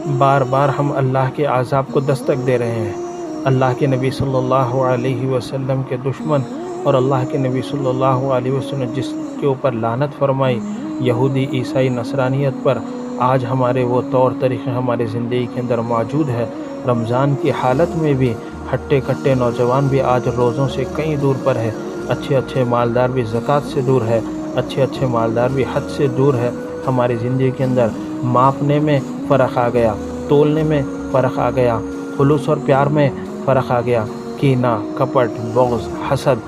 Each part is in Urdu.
بار بار ہم اللہ کے عذاب کو دستک دے رہے ہیں۔ اللہ کے نبی صلی اللہ علیہ وسلم کے دشمن اور اللہ کے نبی صلی اللہ علیہ وسلم جس کے اوپر لعنت فرمائی، یہودی، عیسائی، نصرانیت پر، آج ہمارے وہ طور طریقے ہماری زندگی کے اندر موجود ہے۔ رمضان کی حالت میں بھی ہٹے کٹے نوجوان بھی آج روزوں سے کہیں دور پر ہے، اچھے اچھے مالدار بھی زکوٰۃ سے دور ہے، اچھے اچھے مالدار بھی حد سے دور ہے۔ ہماری زندگی کے اندر ماپنے میں فرق آ گیا، تولنے میں فرق آ گیا، خلوص اور پیار میں فرق آ گیا، کینہ، کپٹ، بغض، حسد،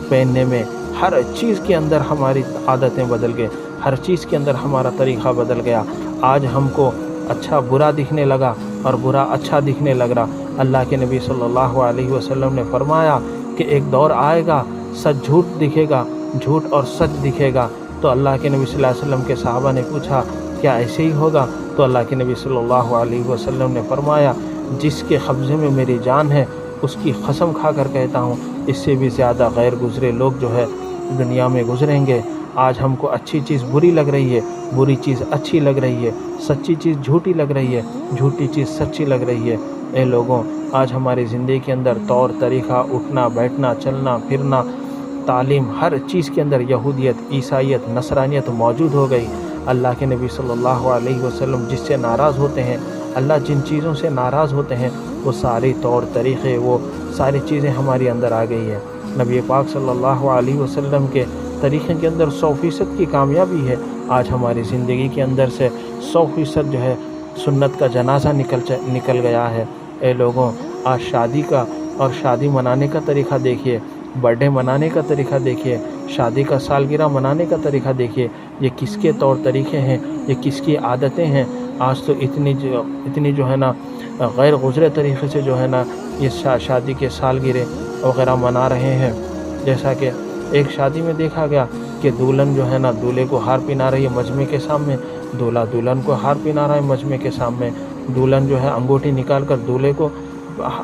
پہننے میں، ہر چیز کے اندر ہماری عادتیں بدل گئے، ہر چیز کے اندر ہمارا طریقہ بدل گیا۔ آج ہم کو اچھا برا دکھنے لگا اور برا اچھا دکھنے لگ رہا۔ اللہ کے نبی صلی اللہ علیہ وسلم نے فرمایا کہ ایک دور آئے گا، سچ جھوٹ دکھے گا، جھوٹ اور سچ دکھے گا۔ تو اللہ کے نبی صلی اللہ علیہ وسلم کے صحابہ نے پوچھا کیا ایسے ہی ہوگا؟ تو اللہ کے نبی صلی اللہ علیہ وسلم نے فرمایا جس کے قبضے میں میری جان ہے اس کی قسم کھا کر کہتا ہوں اس سے بھی زیادہ غیر گزرے لوگ جو ہے دنیا میں گزریں گے۔ آج ہم کو اچھی چیز بری لگ رہی ہے، بری چیز اچھی لگ رہی ہے، سچی چیز جھوٹی لگ رہی ہے، جھوٹی چیز سچی لگ رہی ہے۔ اے لوگوں، آج ہماری زندگی کے اندر طور طریقہ، اٹھنا بیٹھنا، چلنا پھرنا، تعلیم، ہر چیز کے اندر یہودیت، عیسائیت، نصرانیت موجود ہو گئی۔ اللہ کے نبی صلی اللہ علیہ وسلم جس سے ناراض ہوتے ہیں، اللہ جن چیزوں سے ناراض ہوتے ہیں، وہ ساری طور طریقے، وہ ساری چیزیں ہمارے اندر آ گئی ہیں۔ نبی پاک صلی اللہ علیہ وسلم کے طریقے کے اندر 100% کی کامیابی ہے۔ آج ہماری زندگی کے اندر سے 100% جو ہے سنت کا جنازہ نکل گیا ہے۔ اے لوگوں، آج شادی کا اور شادی منانے کا طریقہ دیکھیے، برتھ ڈے منانے کا طریقہ دیکھیے، شادی کا سالگرہ منانے کا طریقہ دیکھیے، یہ کس کے طور طریقے ہیں، یہ کس کی عادتیں ہیں۔ آج تو اتنی جو ہے نا غیر گزرے طریقے سے جو ہے نا یہ شادی کے سالگرہ وغیرہ منا رہے ہیں۔ جیسا کہ ایک شادی میں دیکھا گیا کہ دلہن جو ہے نا دولہے کو ہار پہنا رہی ہے مجمع کے سامنے، دولہا دلہن کو ہار پہنا رہا ہے مجمع کے سامنے، دلہن جو ہے انگوٹھی نکال کر دولہے کو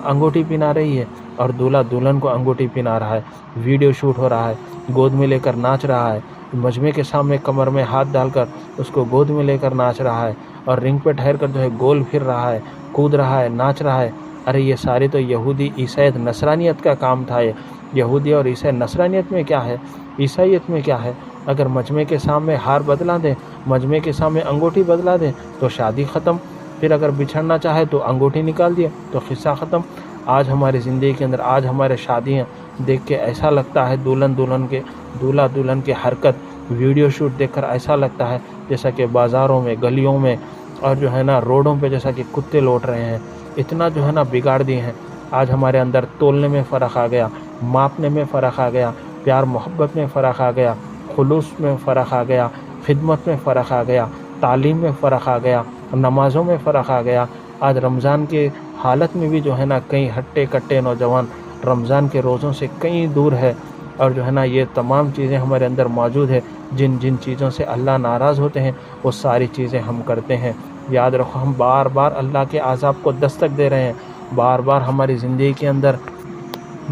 انگوٹھی پہنا رہی ہے اور دولہا دلہن کو انگوٹھی پہنا رہا ہے، ویڈیو شوٹ ہو رہا ہے، گود میں لے کر ناچ رہا ہے، مجمع کے سامنے کمر میں ہاتھ ڈال کر اس کو گود میں لے کر ناچ رہا ہے اور رنگ پہ ٹھہر کر جو ہے گول پھر رہا ہے، کود رہا ہے، ناچ رہا ہے۔ ارے یہ سارے تو یہودی، عیسائیت، نصرانیت کا کام تھا۔ یہ یہودی اور عیسائی، نصرانیت میں کیا ہے، عیسائیت میں کیا ہے؟ اگر مجمع کے سامنے ہار بدلا دیں، مجمع کے سامنے انگوٹھی بدلا دیں تو شادی ختم، پھر اگر بچھڑنا چاہے تو انگوٹھی نکال دیا تو قصہ ختم۔ آج ہماری زندگی کے اندر، آج ہمارے شادیاں دیکھ کے ایسا لگتا ہے، دولہا دلہن کے حرکت، ویڈیو شوٹ دیکھ کر ایسا لگتا ہے جیسا کہ بازاروں میں، گلیوں میں اور جو ہے نا روڈوں پہ جیسا کہ کتے لوٹ رہے ہیں۔ اتنا جو ہے نا بگاڑ دیے ہیں۔ آج ہمارے اندر تولنے میں فرق آ گیا، ماپنے میں فرق آ گیا، پیار محبت میں فرق آ گیا، خلوص میں فرق آ گیا، خدمت میں فرق آ گیا، تعلیم میں فرق آ گیا، نمازوں میں فرق آ گیا۔ آج رمضان کے حالت میں بھی جو ہے نا کئی ہٹے کٹے نوجوان رمضان کے روزوں سے کہیں دور ہے، اور جو ہے نا یہ تمام چیزیں ہمارے اندر موجود ہے۔ جن چیزوں سے اللہ ناراض ہوتے ہیں وہ ساری چیزیں ہم کرتے ہیں۔ یاد رکھو، ہم بار بار اللہ کے عذاب کو دستک دے رہے ہیں، بار بار ہماری زندگی کے اندر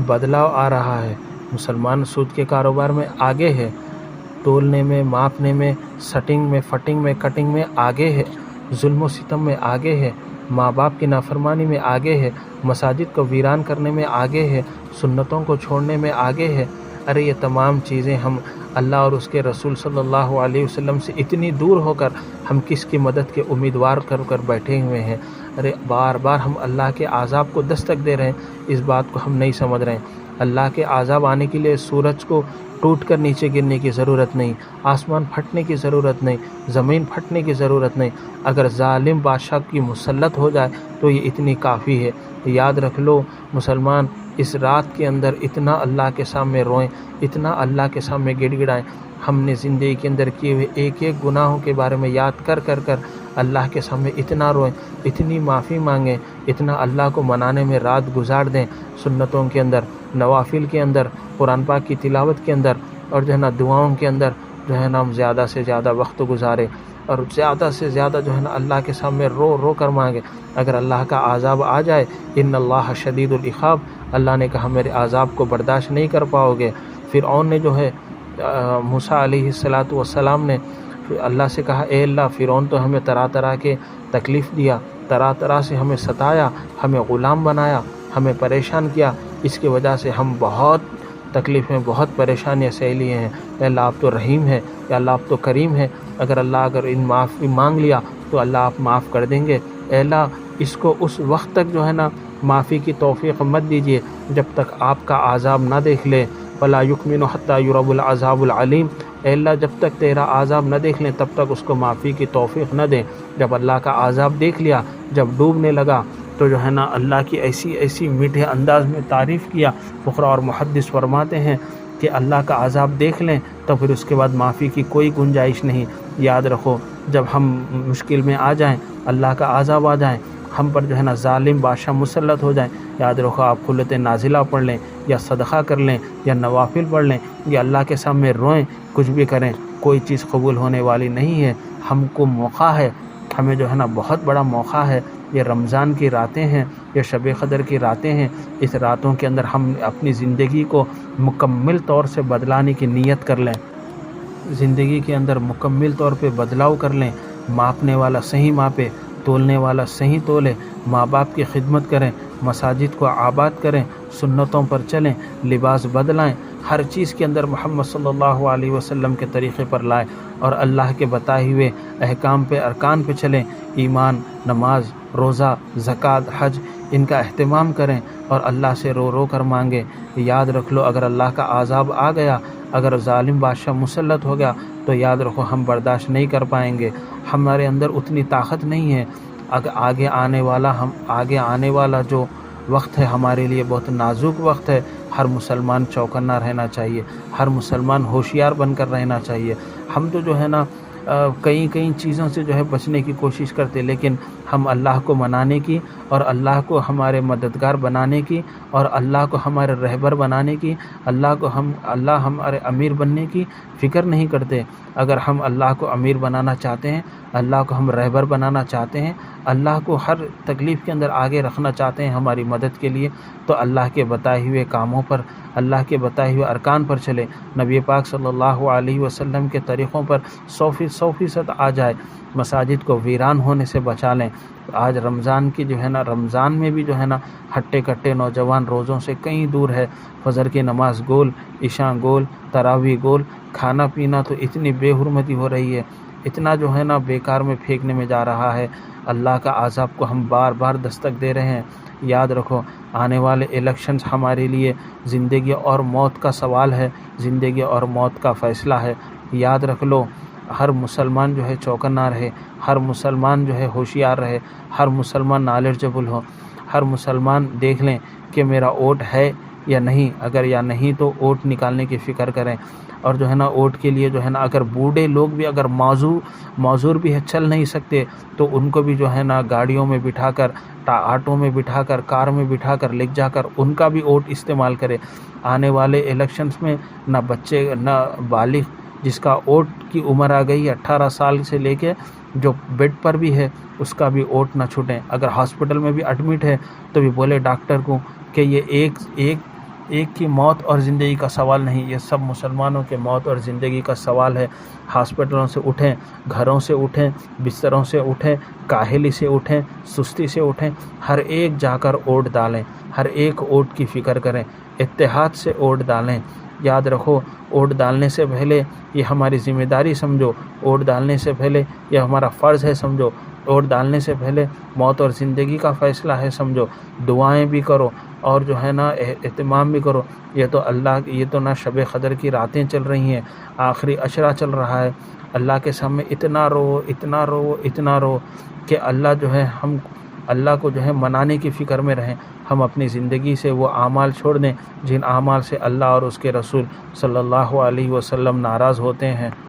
بدلاؤ آ رہا ہے۔ مسلمان سود کے کاروبار میں آگے ہے، تولنے میں، ماپنے میں، سٹنگ میں، فٹنگ میں، کٹنگ میں آگے ہے، ظلم و ستم میں آگے ہے، ماں باپ کی نافرمانی میں آگے ہے، مساجد کو ویران کرنے میں آگے ہے، سنتوں کو چھوڑنے میں آگے ہے۔ ارے یہ تمام چیزیں ہم اللہ اور اس کے رسول صلی اللہ علیہ وسلم سے اتنی دور ہو کر ہم کس کی مدد کے امیدوار کر بیٹھے ہوئے ہیں۔ ارے بار بار ہم اللہ کے عذاب کو دستک دے رہے ہیں، اس بات کو ہم نہیں سمجھ رہے ہیں۔ اللہ کے عذاب آنے کے لیے سورج کو ٹوٹ کر نیچے گرنے کی ضرورت نہیں، آسمان پھٹنے کی ضرورت نہیں، زمین پھٹنے کی ضرورت نہیں۔ اگر ظالم بادشاہ کی مسلط ہو جائے تو یہ اتنی کافی ہے۔ یاد رکھ لو مسلمان، اس رات کے اندر اتنا اللہ کے سامنے روئیں، اتنا اللہ کے سامنے گڑ گڑائیں۔ ہم نے زندگی کے اندر کیے ہوئے ایک ایک گناہوں کے بارے میں یاد کر اللہ کے سامنے اتنا روئیں، اتنی معافی مانگیں، اتنا اللہ کو منانے میں رات گزار دیں، سنتوں کے اندر، نوافل کے اندر، قرآن پاک کی تلاوت کے اندر اور جو ہے نا دعاؤں کے اندر جو ہے نا ہم زیادہ سے زیادہ وقت گزاریں اور زیادہ سے زیادہ جو ہے نا اللہ کے سامنے رو کر مانگے۔ اگر اللہ کا عذاب آ جائے، ان اللہ شدید العقاب، اللہ نے کہا میرے عذاب کو برداشت نہیں کر پاؤ گے۔ فرعون نے جو ہے موسیٰ علیہ السلام نے اللہ سے کہا، اے اللہ، فرعون تو ہمیں طرح طرح کے تکلیف دیا، طرح طرح سے ہمیں ستایا، ہمیں غلام بنایا، ہمیں پریشان کیا، اس کی وجہ سے ہم بہت تکلیفیں، بہت پریشانیاں سہ لیے ہیں۔ اے اللہ آپ تو رحیم ہے، یا اللہ آپ تو کریم ہے، اگر ان معافی مانگ لیا تو اللہ آپ معاف کر دیں گے۔ اے اللہ اس کو اس وقت تک جو ہے نا معافی کی توفیق مت دیجیے جب تک آپ کا عذاب نہ دیکھ لے۔ وَلَا يُؤْمِنُ حَتَّى يُرَوْا الْعَذَابُ الْعَلِيمُ، اے اللہ جب تک تیرا عذاب نہ دیکھ لیں تب تک اس کو معافی کی توفیق نہ دیں۔ جب اللہ کا عذاب دیکھ لیا، جب ڈوبنے لگا تو جو ہے نا اللہ کی ایسی میٹھے انداز میں تعریف کیا۔ فقراء اور محدث فرماتے ہیں کہ اللہ کا عذاب دیکھ لیں تو پھر اس کے بعد معافی کی کوئی گنجائش نہیں۔ یاد رکھو جب ہم مشکل میں آ جائیں، اللہ کا عذاب آ جائیں، ہم پر جو ہے نا ظالم بادشاہ مسلط ہو جائیں، یاد رکھو آپ قلت نازلہ پڑھ لیں، یا صدقہ کر لیں، یا نوافل پڑھ لیں، یا اللہ کے سامنے روئیں، کچھ بھی کریں، کوئی چیز قبول ہونے والی نہیں ہے۔ ہم کو موقع ہے، ہمیں جو ہے نا بہت بڑا موقع ہے۔ یہ رمضان کی راتیں ہیں، یہ شب قدر کی راتیں ہیں، اس راتوں کے اندر ہم اپنی زندگی کو مکمل طور سے بدلانے کی نیت کر لیں، زندگی کے اندر مکمل طور پہ بدلاؤ کر لیں۔ ماپنے والا صحیح ماپے، تولنے والا صحیح تولے، ماں باپ کی خدمت کریں، مساجد کو آباد کریں، سنتوں پر چلیں، لباس بدلائیں، ہر چیز کے اندر محمد صلی اللہ علیہ وسلم کے طریقے پر لائیں، اور اللہ کے بتائے ہوئے احکام پہ، ارکان پہ چلیں۔ ایمان، نماز، روزہ، زکوٰۃ، حج، ان کا اہتمام کریں اور اللہ سے رو رو کر مانگیں۔ یاد رکھ لو اگر اللہ کا عذاب آ گیا، اگر ظالم بادشاہ مسلط ہو گیا تو یاد رکھو ہم برداشت نہیں کر پائیں گے، ہمارے اندر اتنی طاقت نہیں ہے۔ آگے آنے والا جو وقت ہے ہمارے لیے بہت نازک وقت ہے۔ ہر مسلمان چوکنا رہنا چاہیے، ہر مسلمان ہوشیار بن کر رہنا چاہیے۔ ہم تو جو ہے نا کئی چیزوں سے جو ہے بچنے کی کوشش کرتے، لیکن ہم اللہ کو منانے کی اور اللہ کو ہمارے مددگار بنانے کی اور اللہ کو ہمارے رہبر بنانے کی، اللہ ہمارے امیر بننے کی فکر نہیں کرتے۔ اگر ہم اللہ کو امیر بنانا چاہتے ہیں، اللہ کو ہم رہبر بنانا چاہتے ہیں، اللہ کو ہر تکلیف کے اندر آگے رکھنا چاہتے ہیں ہماری مدد کے لیے، تو اللہ کے بتائے ہوئے کاموں پر، اللہ کے بتائے ہوئے ارکان پر چلے، نبی پاک صلی اللہ علیہ وسلم کے طریقوں پر 100% آ جائے، مساجد کو ویران ہونے سے بچا لیں۔ آج رمضان کی جو ہے نا، رمضان میں بھی جو ہے نا ہٹے کٹے نوجوان روزوں سے کہیں دور ہے، فجر کی نماز گول، عشاء گول، تراویح گول، کھانا پینا تو اتنی بے حرمتی ہو رہی ہے، اتنا جو ہے نا بیکار میں پھینکنے میں جا رہا ہے۔ اللہ کا عذاب کو ہم بار بار دستک دے رہے ہیں۔ یاد رکھو آنے والے الیکشنز ہمارے لیے زندگی اور موت کا سوال ہے، زندگی اور موت کا فیصلہ ہے۔ یاد رکھ لو ہر مسلمان جو ہے چوکنا رہے، ہر مسلمان جو ہے ہوشیار رہے، ہر مسلمان نالجبل ہو، ہر مسلمان دیکھ لیں کہ میرا ووٹ ہے یا نہیں، اگر یا نہیں تو ووٹ نکالنے کی فکر کریں۔ اور جو ہے نا ووٹ کے لیے جو ہے نا اگر بوڑھے لوگ بھی اگر معذور بھی ہے، چل نہیں سکتے، تو ان کو بھی جو ہے نا گاڑیوں میں بٹھا کر، آٹو میں بٹھا کر، کار میں بٹھا کر لے جا کر ان کا بھی ووٹ استعمال کرے۔ آنے والے الیکشنز میں نہ بچے نہ بالغ، جس کا ووٹ کی عمر آ گئی 18 سال سے لے کے جو بیڈ پر بھی ہے اس کا بھی ووٹ نہ چھوٹیں۔ اگر ہاسپٹل میں بھی ایڈمٹ ہے تو بھی بولے ڈاکٹر کو کہ یہ ایک کی موت اور زندگی کا سوال نہیں، یہ سب مسلمانوں کے موت اور زندگی کا سوال ہے۔ ہاسپٹلوں سے اٹھیں، گھروں سے اٹھیں، بستروں سے اٹھیں، کاہلی سے اٹھیں، سستی سے اٹھیں، ہر ایک جا کر ووٹ ڈالیں، ہر ایک ووٹ کی فکر کریں، اتحاد سے ووٹ ڈالیں۔ یاد رکھو ووٹ ڈالنے سے پہلے یہ ہماری ذمہ داری سمجھو، ووٹ ڈالنے سے پہلے یہ ہمارا فرض ہے سمجھو، ووٹ ڈالنے سے پہلے موت اور زندگی کا فیصلہ ہے سمجھو، دعائیں بھی کرو اور جو ہے نا اہتمام بھی کرو۔ یہ تو نہ شب قدر کی راتیں چل رہی ہیں، آخری عشرہ چل رہا ہے، اللہ کے سامنے اتنا رو کہ اللہ جو ہے ہم اللہ کو جو ہے منانے کی فکر میں رہیں۔ ہم اپنی زندگی سے وہ اعمال چھوڑ دیں جن اعمال سے اللہ اور اس کے رسول صلی اللہ علیہ وسلم ناراض ہوتے ہیں۔